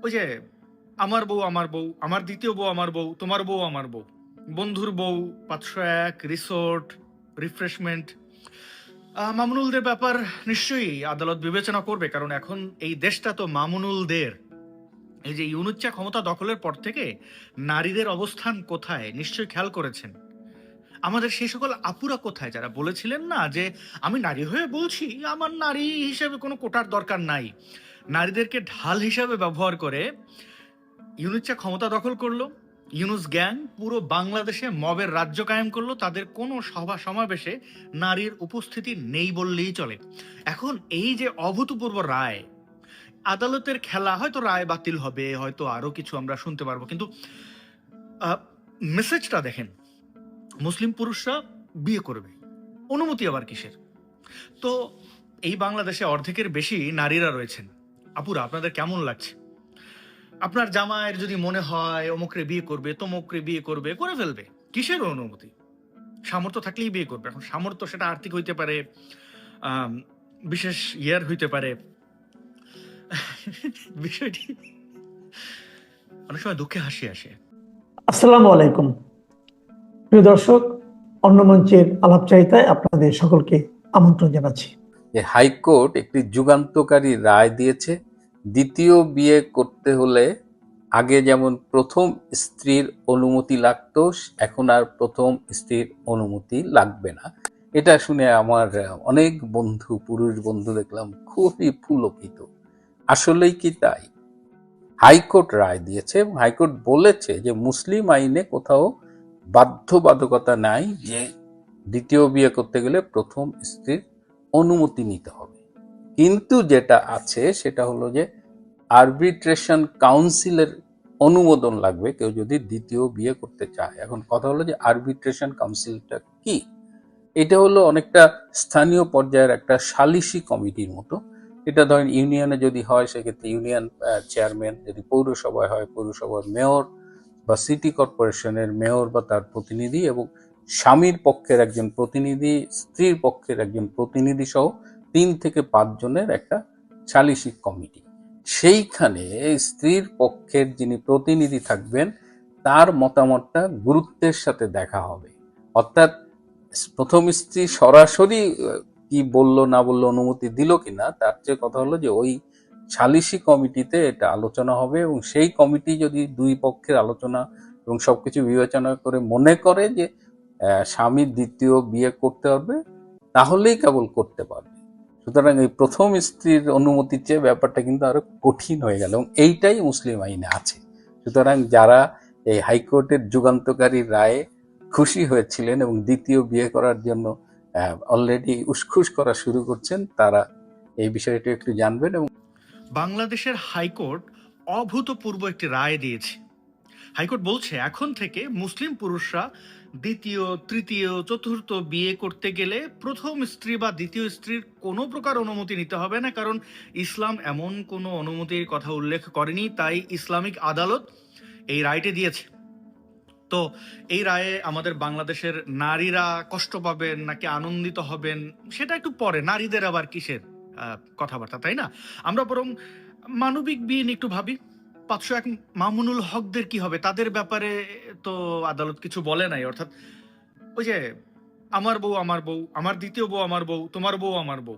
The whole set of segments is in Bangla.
ওই যে আমার বউ আমার বউ, আমার দ্বিতীয় বউ আমার বউ, তোমার বউ আমার বউ, বন্ধুর বউ, 501, রিসোর্ট, রিফ্রেশমেন্ট। মামুনুলদের ব্যাপার নিশ্চয়ই আদালত বিবেচনা করবে, কারণ এখন এই দেশটা তো মামুনুলদের। এই যে ইউনুচ্চা ক্ষমতা দখলের পর থেকে নারীদের অবস্থান কোথায় নিশ্চয়ই খেয়াল করেছেন। আমাদের সেই সকল আপুরা কোথায় যারা বলেছিলেন না যে আমি নারী হয়ে বলছি আমার নারী হিসেবে কোনো কোটার দরকার নাই। নারীদেরকে ঢাল হিসাবে ব্যবহার করে ইউনুচ্চা ক্ষমতা দখল করলো। ইউনুস গ্যাং পুরো বাংলাদেশে মবের রাজ্য কায়েম করলো। তাদের কোনো সভা সমাবেশে নারীর উপস্থিতি নেই বললেই চলে। এখন এই যে অভূতপূর্ব রায়, আদালতের খেলা, হয়তো রায় বাতিল হবে, হয়তো আরো কিছু আমরা শুনতে পারবো, কিন্তু মেসেজটা দেখেন, মুসলিম পুরুষরা বিয়ে করবে, অনুমতি আবার কিসের? তো এই বাংলাদেশে অর্ধেকের বেশি নারীরা রয়েছেন। আপুরা, আপনাদের কেমন লাগছে? আপনার জামাইয়ের যদি মনে হয় অমুকরে বিয়ে করবে, তমুকরে বিয়ে করবে, করে ফেলবে, কিসের অনুমতি? সামর্থ্য থাকলেই বিয়ে করবে। এখন সামর্থ্য সেটা আর্থিক হইতে পারে, বিশেষ ইয়ার হইতে পারে। বিষয়টি অনেক সময় দুঃখে হাসি আসে। আসসালামু আলাইকুম প্রিয় দর্শক, অন্য মঞ্চের আলাপচারিতায় আপনাদের সকলকে আমন্ত্রণ জানাচ্ছি। যে হাইকোর্ট একটি যুগান্তকারী রায় দিয়েছে। দ্বিতীয় বিয়ে করতে হলে আগে যেমন প্রথম স্ত্রীর অনুমতি লাগতো, এখন আর প্রথম স্ত্রীর অনুমতি লাগবে না। এটা শুনে আমার অনেক বন্ধু, পুরুষ বন্ধু দেখলাম খুবই পুলকিত। আসলেই কি তাই? হাইকোর্ট রায় দিয়েছে এবং হাইকোর্ট বলেছে যে মুসলিম আইনে কোথাও বাধ্যবাধকতা নাই যে দ্বিতীয় বিয়ে করতে গেলে প্রথম স্ত্রীর অনুমতি নিতে হবে। কিন্তু যেটা আছে সেটা হলো যে আরবিট্রেশন কাউন্সিলের অনুমোদন লাগবে কেউ যদি দ্বিতীয় বিয়ে করতে চায়। এখন কথা হলো যে আরবিট্রেশন কাউন্সিলটা কি? এটা হলো অনেকটা স্থানীয় পর্যায়ের একটা সালিসি কমিটির মতো। এটা ধরেন ইউনিয়নে যদি হয় সেক্ষেত্রে ইউনিয়ন চেয়ারম্যান, যদি পৌরসভায় হয় পৌরসভার মেয়র, বা সিটি কর্পোরেশনের মেয়র বা তার প্রতিনিধি, এবং স্বামীর পক্ষের একজন প্রতিনিধি, স্ত্রীর পক্ষের একজন প্রতিনিধি সহ 3 থেকে 5 জনের একটা সালিসি কমিটি। সেইখানে স্ত্রীর পক্ষের যিনি প্রতিনিধি থাকবেন তার মতামতটা গুরুত্বের সাথে দেখা হবে। অর্থাৎ প্রথম স্ত্রী সরাসরি কি বললো না বললো, অনুমতি দিল কিনা, তার চেয়ে কথা হলো যে ওই সালিসি কমিটিতে এটা আলোচনা হবে, এবং সেই কমিটি যদি দুই পক্ষের আলোচনা এবং সবকিছু বিবেচনা করে মনে করে যে স্বামী দ্বিতীয় বিয়ে করতে হবে, তাহলেই কেবল করতে পারবে। সুতরাং এই প্রথম স্ত্রীর অনুমতির চেয়ে ব্যাপারটা কিন্তু আরো কঠিন হয়ে গেল, এবং এইটাই মুসলিম আইনে আছে। সুতরাং যারা এই হাইকোর্টের যুগান্তকারী রায়ে খুশি হয়েছিলেন এবং দ্বিতীয় বিয়ে করার জন্য অলরেডি উসখুস করা শুরু করছেন, তারা এই বিষয়টি একটু জানবেন। এবং বাংলাদেশের হাইকোর্ট অভূতপূর্ব একটি রায় দিয়েছে। হাইকোর্ট বলছে এখন থেকে মুসলিম পুরুষরা দ্বিতীয়, তৃতীয়, চতুর্থ বিয়ে করতে গেলে প্রথম স্ত্রী বা দ্বিতীয় স্ত্রীর কোনো প্রকার অনুমতি নিতে হবে না, কারণ ইসলাম এমন কোনো অনুমতির কথা উল্লেখ করেনি। তাই ইসলামিক আদালত এই রায়টি দিয়েছে। তো এই রায়ে আমাদের বাংলাদেশের নারীরা কষ্ট পাবেন নাকি আনন্দিত হবেন সেটা একটু পরে, নারীদের আবার কিসের কথাবার্তা, তাই না? আমরা বরং মানবিক বিয়ে নিয়ে একটু ভাবি। 501 মামুনুল হকদের কি হবে? তাদের ব্যাপারে তো আদালত কিছু বলে নাই। অর্থাৎ ওই যে আমার বউ আমার বউ, আমার দ্বিতীয় বউ আমার বউ, তোমার বউ আমার বউ,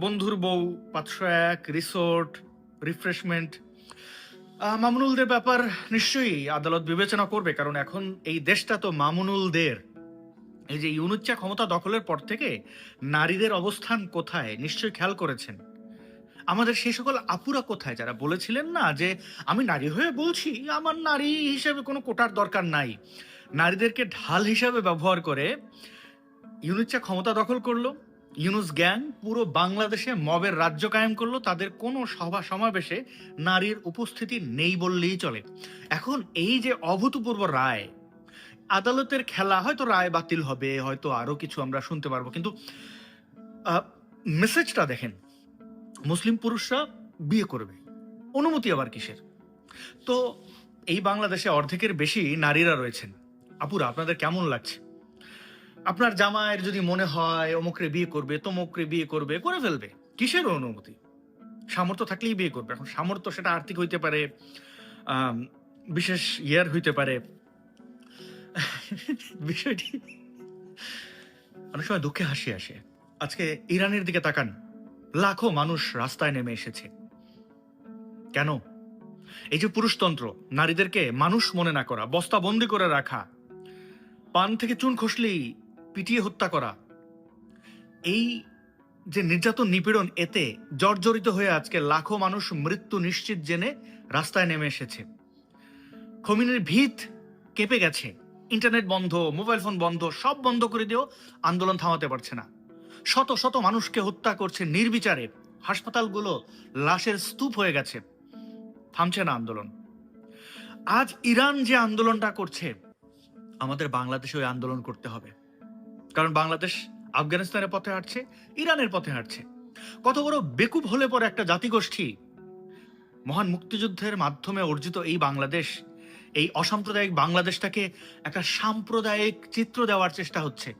বন্ধুর বউ, 501, রিসোর্ট, রিফ্রেশমেন্ট। মামুনুলদের ব্যাপার নিশ্চয়ই আদালত বিবেচনা করবে, কারণ এখন এই দেশটা তো মামুনুলদের। এই যে ইউনুচ্চা ক্ষমতা দখলের পর থেকে নারীদের অবস্থান কোথায় নিশ্চয়ই খেয়াল করেছেন। আমাদের সেই সকল আপুরা কোথায় যারা বলেছিলেন না যে আমি নারী হয়ে বলছি আমার নারী হিসেবে কোনো কোটার দরকার নাই। নারীদেরকে ঢাল হিসাবে ব্যবহার করে ইউনুচ্চা ক্ষমতা দখল করলো। ইউনুস গ্যাং পুরো বাংলাদেশে মবের রাজ্য কায়েম করলো। তাদের কোনো সভা সমাবেশে নারীর উপস্থিতি নেই বললেই চলে। এখন এই যে অভূতপূর্ব রায়, আদালতের খেলা, হয়তো রায় বাতিল হবে, হয়তো আরো কিছু আমরা শুনতে পারবো, কিন্তু মেসেজটা দেখেন, মুসলিম পুরুষরা বিয়ে করবে, অনুমতি আবার কিসের? তো এই বাংলাদেশে অর্ধেকের বেশি নারীরা রয়েছেন। আপুরা, আপনাদের কেমন লাগছে? আপনার জামাইয়ের যদি মনে হয় অমুকরে বিয়ে করবে, তমুকরে বিয়ে করবে, করে ফেলবে, কিসের অনুমতি? সামর্থ্য থাকলেই বিয়ে করবে। এখন সামর্থ্য সেটা আর্থিক হইতে পারে, আম, বিশেষ ইয়ার হইতে পারে। বিষয়টি অনেক সময় দুঃখে হাসি আসে। আজকে ইরানের দিকে তাকান, লাখো মানুষ রাস্তায় নেমে এসেছে। কেন? এই যে পুরুষতন্ত্র, নারীদেরকে মানুষ মনে না করা, বস্তাবন্দি করে রাখা, পান থেকে চুন খসলেই পিটিয়ে হত্যা করা, এই যে নির্যাতন নিপীড়ন, এতে জর্জরিত হয়ে আজকে লাখো মানুষ মৃত্যু নিশ্চিত জেনে রাস্তায় নেমে এসেছে। খমিনের ভিত কেঁপে গেছে, ইন্টারনেট বন্ধ, মোবাইল ফোন বন্ধ, সব বন্ধ করে দিয়েও আন্দোলন থামাতে পারছে না। শত শত মানুষকে হত্যা করছে নির্বিচারে, হাসপাতালগুলো লাশের স্তূপ হয়ে গেছে, থামছে না আন্দোলন। আজ ইরান যে আন্দোলনটা করছে, আমাদের বাংলাদেশে ওই আন্দোলন করতে হবে। কারণ বাংলাদেশ আফগানিস্তানের পথে হাঁটছে, ইরানের পথে হাঁটছে। কত বড় বেকুব হলে পরে একটা জাতিগোষ্ঠী মহান মুক্তিযুদ্ধের মাধ্যমে অর্জিত এই বাংলাদেশ, এই অসাম্প্রদায়িক বাংলাদেশটাকে একটা সাম্প্রদায়িক চিত্র দেওয়ার চেষ্টা হচ্ছে।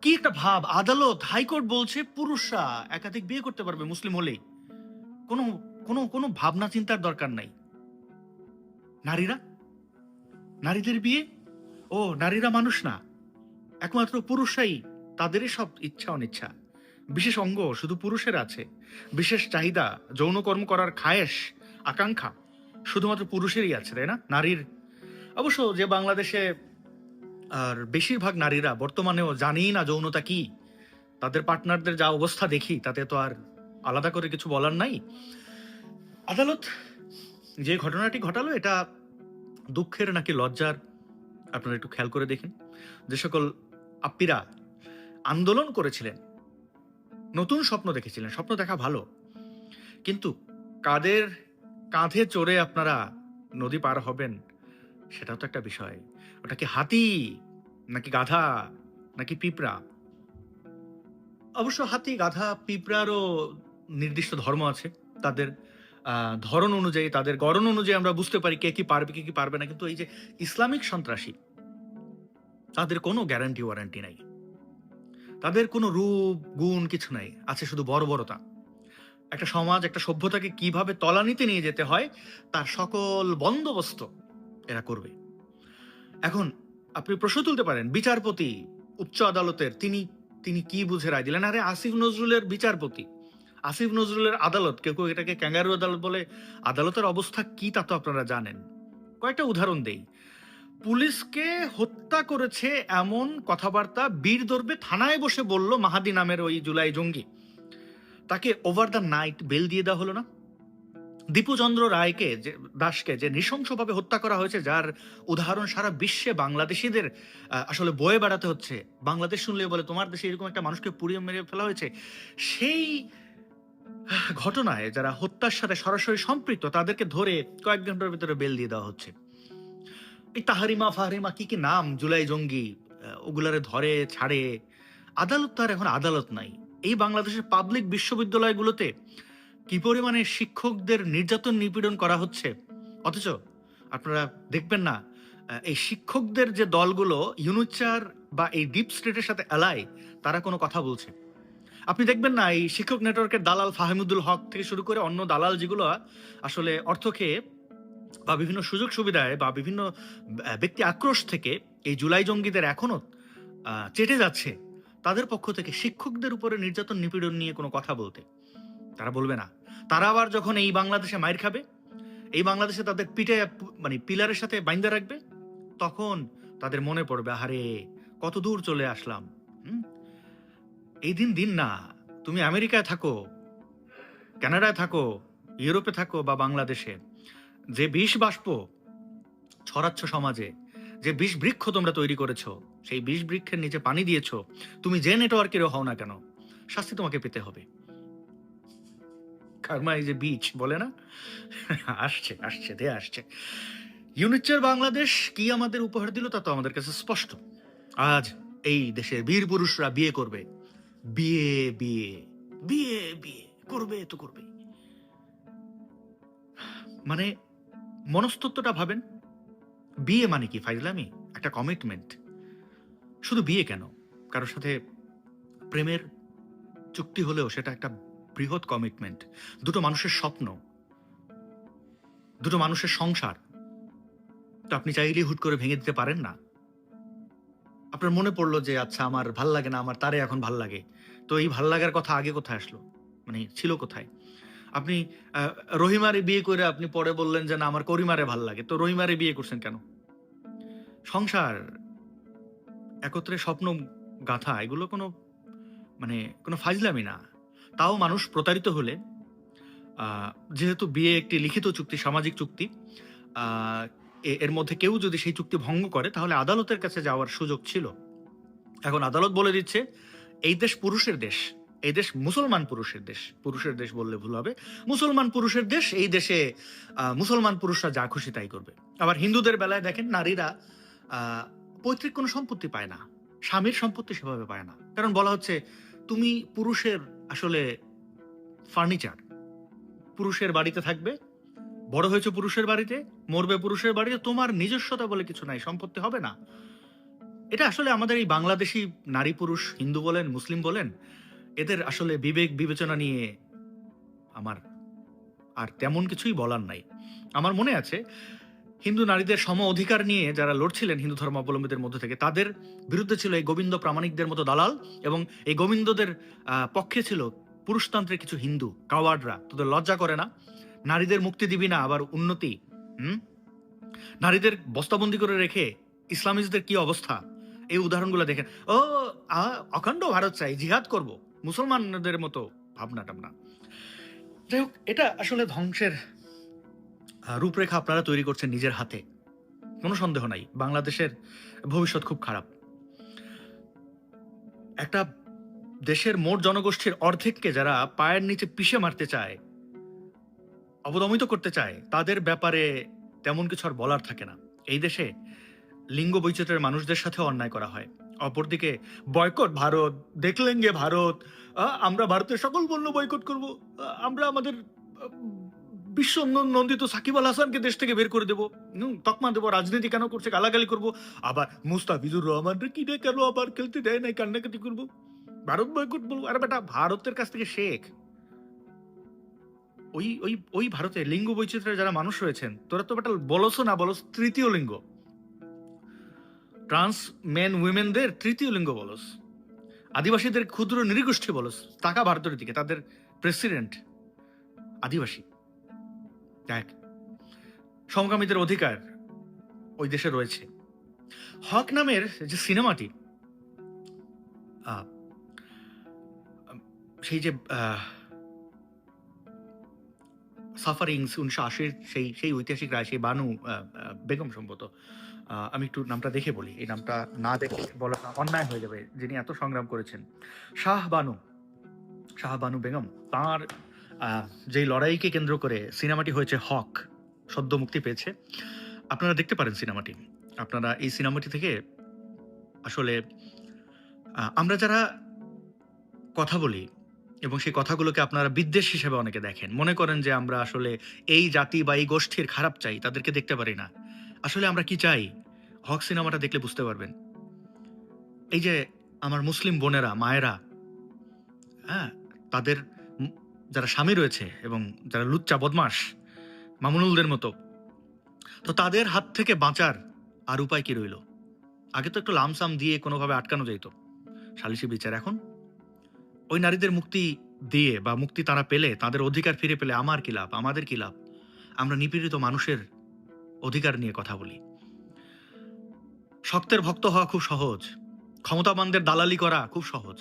কি একটা ভাব! আদালত, হাইকোর্ট বলছে পুরুষরা একাধিক বিয়ে করতে পারবে মুসলিম হলেই। কোনো কোনো কোনো ভাবনা চিন্তার দরকার নাই। নারীরা, নারীদের বিয়ে, ও নারীরা মানুষ না, একমাত্র পুরুষরাই, তাদেরই সব ইচ্ছা অনিচ্ছা। বিশেষ অঙ্গ শুধু পুরুষের আছে, বিশেষ চাহিদা, যৌনকর্ম করার খায়েশ, আকাঙ্ক্ষা শুধুমাত্র পুরুষেরই আছে, তাই না? নারীর, অবশ্য যে বাংলাদেশে আর বেশিরভাগ নারীরা বর্তমানেও জানেই না যৌনতা কি, তাদের পার্টনারদের যা অবস্থা দেখি, তাতে তো আর আলাদা করে কিছু বলার নাই। আদালত যে ঘটনাটি ঘটালো, এটা দুঃখের নাকি লজ্জার আপনারা একটু খেয়াল করে দেখেন। যে সকল আপ্পীরা আন্দোলন করেছিলেন, নতুন স্বপ্ন দেখেছিলেন, স্বপ্ন দেখা ভালো, কিন্তু কাদের কাঁধে চড়ে আপনারা নদী পার হবেন সেটাও তো একটা বিষয়। ওটা কি হাতি নাকি গাধা নাকি পিঁপড়া? অবশ্য হাতি, গাধা, পিঁপড়ারও নির্দিষ্ট ধর্ম আছে, তাদের ধরন অনুযায়ী, তাদের গড়ন অনুযায়ী আমরা বুঝতে পারি কে কি পারবে কে কি পারবে না। কিন্তু এই যে ইসলামিক সন্ত্রাসী, তাদের কোনো গ্যারান্টি ওয়ারান্টি নাই, তাদের কোনো রূপ গুণ কিছু নাই, আছে শুধু বর্বরতা। একটা সমাজ, একটা সভ্যতাকে কিভাবে তলানিতে নিয়ে যেতে হয় তার সকল বন্দোবস্ত এরা করবে। এখন আপনি প্রশ্ন তুলতে পারেন, বিচারপতি উচ্চ আদালতের, তিনি তিনি কি বুঝে রায় দিলেন? আরে আসিফ নজরুলের বিচারপতি, আসিফ নজরুলের আদালত, কেউ কেউ এটাকে ক্যাঙ্গারু আদালত বলে। আদালতের অবস্থা কি তা তো আপনারা জানেন। কয়েকটা উদাহরণ দেই। পুলিশকে হত্যা করেছে এমন কথাবার্তা বীর দর্বে থানায় বসে বলল মাহাদি নামের ওই জুলাই জঙ্গি, তাকে ওভার দ্য নাইট বেল দিয়ে দেওয়া হলো না? দীপুচন্দ্র রায়কে, যে দাসকে, যে নৃশংসভাবে হত্যা করা হয়েছে, যার উদাহরণ সারা বিশ্বে বাংলাদেশিদের আসলে বয়ে বেড়াতে হচ্ছে। বাংলাদেশ শুনলে বলে তোমার দেশে এরকম একটা মানুষকে পুড়িয়ে মেরে ফেলা হয়েছে। সেই ঘটনায় যারা হত্যার সাথে সরাসরি সম্পৃক্ত, তাদেরকে ধরে কয়েক ঘন্টার ভিতরে বেল দিয়ে দেওয়া হচ্ছে। এই তাহারিমা ফাহারিমা কি কি নাম, জুলাই জঙ্গি, ওগুলারে ধরে ছাড়ে। আদালত তো আর এখন আদালত নাই। এই বাংলাদেশের পাবলিক বিশ্ববিদ্যালয়গুলোতে কি পরিমাণে শিক্ষকদের নির্যাতন নিপীড়ন করা হচ্ছে, অথচ আপনারা দেখবেন না এই শিক্ষকদের যে দলগুলো ইউনুচার বা এই ডিপ স্টেটের সাথে এলাই, তারা কোনো কথা বলছে। আপনি দেখবেন না এই শিক্ষক নেটওয়ার্কের দালাল ফাহিমুদুল হক থেকে শুরু করে অন্য দালাল যেগুলো আসলে অর্থ খেয়ে বা বিভিন্ন সুযোগ সুবিধায় বা বিভিন্ন ব্যক্তি আক্রোশ থেকে এই জুলাই জঙ্গিদের এখনো চেটে যাচ্ছে, তাদের পক্ষ থেকে শিক্ষকদের উপরে নির্যাতন নিপীড়ন নিয়ে কোনো কথা বলতে তারা বলবে না। তারা আবার যখন এই বাংলাদেশে মাইর খাবে, এই বাংলাদেশে তাদের পিঠে মানে পিলারের সাথে বাইন্ধা রাখবে, তখন তাদের মনে পড়বে, আরে কত দূর চলে আসলাম। এই দিন দিন না। তুমি আমেরিকায় থাকো, কানাডায় থাকো, ইউরোপে থাকো বা বাংলাদেশে, যে বিষ বাষ্প ছড়াচ্ছ সমাজে, যে বিষ বৃক্ষ তোমরা তৈরি করেছো, সেই বিষ বৃক্ষের নিচে পানি দিয়েছো, তুমি যে নেটওয়ার্কেরও হও না কেন, শাস্তি তোমাকে পেতে হবে। কারমা এই যে বীজ বলে না, আসছে আসছে দে আসছে। ইউনিচার বাংলাদেশ কি আমাদের উপহার দিল তা তো আমাদের কাছে স্পষ্ট। আজ এই দেশের বীর পুরুষরা বিয়ে করবে, বিয়ে বিয়ে বিয়ে বিয়ে করবে তো করবে। মানে মনস্তত্ত্বটা ভাবেন, বিয়ে মানে কি ফাইজলামি? একটা কমিটমেন্ট। শুধু বিয়ে কেন, কারোর সাথে প্রেমের চুক্তি হলেও সেটা একটা বৃহৎ কমিটমেন্ট, দুটো মানুষের স্বপ্ন, দুটো মানুষের সংসার। তো আপনি চাইলেই হুট করে ভেঙে দিতে পারেন না। আপনার মনে পড়লো যে আচ্ছা আমার ভাল লাগে না, আমার তারে এখন ভাল লাগে। তো এই ভাল লাগার কথা আগে কোথায় আসলো, মানে ছিল কোথায়? আপনি রহিমারে বিয়ে করে আপনি পরে বললেন যে না আমার করিমারে ভাল লাগে। তো রহিমারে বিয়ে করছেন কেন? সংসার, একত্রে স্বপ্ন গাঁথা, এগুলো কোনো মানে কোনো ফাজলামি না। তাও মানুষ প্রতারিত হলে, যেহেতু বিয়ে একটি লিখিত চুক্তি, সামাজিক চুক্তি, এর মধ্যে কেউ যদি সেই চুক্তি ভঙ্গ করে তাহলে আদালতের কাছে যাওয়ার সুযোগ ছিল। এখন আদালত বলে দিচ্ছে এই দেশ পুরুষের দেশ, এই দেশ মুসলমান পুরুষের দেশ, পুরুষের দেশ বললে ভুল হবে, মুসলমান পুরুষের দেশ। এই দেশে মুসলমান পুরুষরা যা খুশি তাই করবে। আবার হিন্দুদের বেলায় দেখেন নারীরা পৈতৃক কোনো সম্পত্তি পায় না, স্বামীর সম্পত্তি সেভাবে পায় না, কারণ বলা হচ্ছে তুমি পুরুষের আসলে ফার্নিচার, পুরুষের বাড়িতে থাকবে, বড় হয়েছে পুরুষের বাড়িতে, মরবে পুরুষের বাড়িতে, তোমার নিজস্বতা বলে কিছু নাই, সম্পত্তি হবে না। এটা আসলে আমাদের এই বাংলাদেশি নারী পুরুষ, হিন্দু বলেন মুসলিম বলেন, এদের আসলে বিবেক বিবেচনা নিয়ে আমার আর তেমন কিছুই বলার নাই। আমার মনে আছে হিন্দু নারীদের সম অধিকার নিয়ে যারা লড়ছিলেন হিন্দু ধর্মাবলম্বীদের মধ্যে থেকে, তাদের বিরুদ্ধে ছিল এই গোবিন্দ প্রামাণিকদের মতো দালাল, এবং এই গোবিন্দদের পক্ষে ছিল পুরুষতন্ত্রের কিছু হিন্দু কাওয়ার্ডরা। তোদের লজ্জা করে না? নারীদের মুক্তি দিবি না, আবার উন্নতি। নারীদের বস্তাবন্দি করে রেখে ইসলামিস্টদের কি অবস্থা, এই উদাহরণগুলো দেখেন। ও অখণ্ড ভারত চাই, জিহাদ করব, মুসলমানদের মতো ভাবনা টাবনা। যাই হোক, এটা আসলে ধ্বংসের রূপরেখা আপনারা তৈরি করছেন নিজের হাতে, কোনো সন্দেহ নাই। বাংলাদেশের ভবিষ্যৎ খুব খারাপ। একটা দেশের মোট জনগোষ্ঠীর অর্ধেককে যারা পায়ের নিচে পিষে মারতে চায়, অবদমিত করতে চায়, তাদের ব্যাপারে তেমন কিছু আর বলার থাকে না। এই দেশে লিঙ্গ বৈচিত্র্যের মানুষদের সাথে অন্যায় করা হয়। অপরদিকে বয়কট ভারত, দেখলেঙ্গে ভারত, আমরা ভারতের সকল পণ্য বয়কট করব, আমরা আমাদের বিশ্ব নন্দিত সাকিব আল হাসানকে দেশ থেকে বের করে দেবো, তকমা দেবো, রাজনীতি কেন করছে গালাগালি করব, আবার মুস্তাফিজুর রহমানরা কি কেন আবার খেলতে দেয় নাই, কান্নাকাটি করবো, ভারত বয়কট বলবো। আরে বেটা, ভারতের কাছ থেকে শেখ। ওই ওই ওই ভারতে লিঙ্গ বৈচিত্র্যের যারা মানুষ রয়েছেন, তোরা তো বেটা বলছো না, বলস তৃতীয় লিঙ্গ, ট্রান্স মেন উইমেনদের তৃতীয় লিঙ্গ বলস, আদিবাসীদের ক্ষুদ্র নৃগোষ্ঠী বলস। টাকা ভারতের দিকে, তাদের প্রেসিডেন্ট আদিবাসী। দেখ, সমকামীদের অধিকার ওই দেশে রয়েছে। হক নামের যে সিনেমাটি, সেই যে সাফারিংস 1980 সেই ঐতিহাসিক রায়, সেই বানু বেগম সম্ভবত, আমি একটু নামটা দেখে বলি, এই নামটা না দেখে বলা অন্যায় হয়ে যাবে, যিনি এত সংগ্রাম করেছেন, শাহ বানু বেগম। তাঁর যেই লড়াইকে কেন্দ্র করে সিনেমাটি হয়েছে হক, সদ্য মুক্তি পেয়েছে। আপনারা দেখতে পারেন সিনেমাটি। আপনারা এই সিনেমাটি থেকে আসলে আমরা যারা কথা বলি এবং সেই কথাগুলোকে আপনারা বিদ্বেষ হিসেবে অনেকে দেখেন, মনে করেন যে আমরা আসলে এই জাতি বা এই গোষ্ঠীর খারাপ চাই, তাদেরকে দেখতে পারি না। আসলে আমরা কি চাই হক সিনেমাটা দেখলে বুঝতে পারবেন। এই যে আমার মুসলিম বোনেরা, মায়েরা, হ্যাঁ, তাদের যারা স্বামী রয়েছে এবং যারা লুচ্চা বদমাস মামুনুলদের মতো, তো তাদের হাত থেকে বাঁচার আর উপায় কি রইল? আগে তো একটু লামসাম দিয়ে কোনোভাবে আটকানো যেত সালিশি বিচার। এখন ওই নারীদের মুক্তি দিয়ে বা মুক্তি তারা পেলে, তাদের অধিকার ফিরে পেলে আমার কি লাভ, আমাদের কি লাভ? আমরা নিপীড়িত মানুষের অধিকার নিয়ে কথা বলি। শক্তের ভক্ত হওয়া খুব সহজ, ক্ষমতাবানদের দালালি করা খুব সহজ।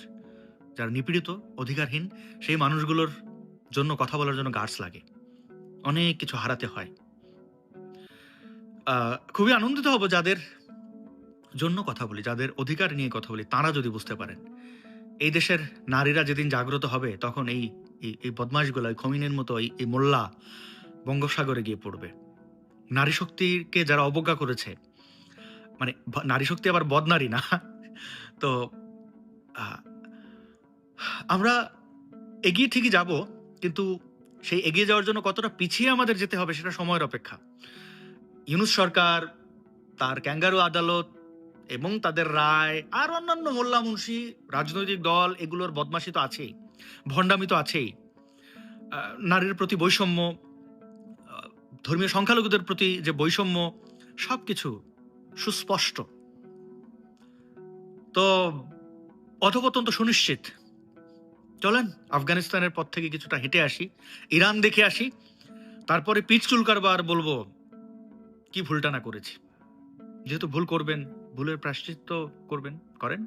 যারা নিপীড়িত, অধিকারহীন, সেই মানুষগুলোর জন্য কথা বলার জন্য গার্ডস লাগে, অনেক কিছু হারাতে হয়। খুবই আনন্দিত হব যাদের জন্য কথা বলি, যাদের অধিকার নিয়ে কথা বলি, তারা যদি বুঝতে পারেন এই দেশের নারীরা যেদিন জাগ্রত হবে, তখন এই এই বদমাশগুলো, খমিনের মতো এই মোল্লা বঙ্গোপসাগরে গিয়ে পড়বে। নারী শক্তিকে যারা অবজ্ঞা করেছে, মানে নারী শক্তি আবার বদনারী না, তো আমরা এগিয়ে ঠিকই যাব, কিন্তু সেই এগিয়ে যাওয়ার জন্য কতটা পিছিয়ে আমাদের যেতে হবে সেটা সময়ের অপেক্ষা। ইউনূস সরকার, তার ক্যাঙ্গারু আদালত এবং তাদের রায়, আর অন্যান্য মোল্লা মুন্সি, রাজনৈতিক দল, এগুলোর বদমাশি তো আছেই, ভণ্ডামি তো আছেই। নারীর প্রতি বৈষম্য, ধর্মীয় সংখ্যালঘুদের প্রতি যে বৈষম্য, সবকিছু সুস্পষ্ট। তো অধপতন তো সুনিশ্চিত। চলেন আফগানিস্তানের পথ থেকে কিছুটা হেঁটে আসি, ইরান দেখে আসি, তারপরে পিচ চুলকারবার বলবো কি ভুলটা না করেছি। যেহেতু ভুল করবেন, ভুলের প্রায়শ্চিত্ত করবেন, করেন।